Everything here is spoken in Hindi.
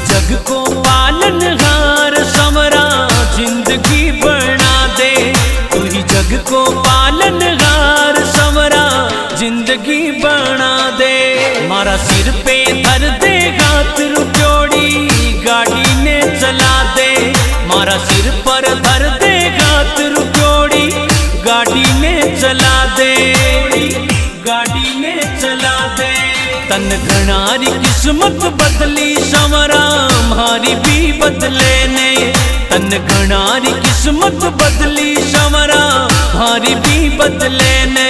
जग को पालनहार समरा जिंदगी बना दे। तू ही जग को पालनहार समरा जिंदगी बना दे। मारा सिर पे धर दे हाथ रुपयोड़ी गाड़ी ने चला दे। मारा सिर पर धर दे हाथ रुपयोड़ी गाड़ी ने चला दे। गाड़ी ने चला दे। तन घनारी किस्मत बदली समरा हमारी भी बदले ने। तन घनारी किस्मत बदली समरा हमारी भी बदले ने।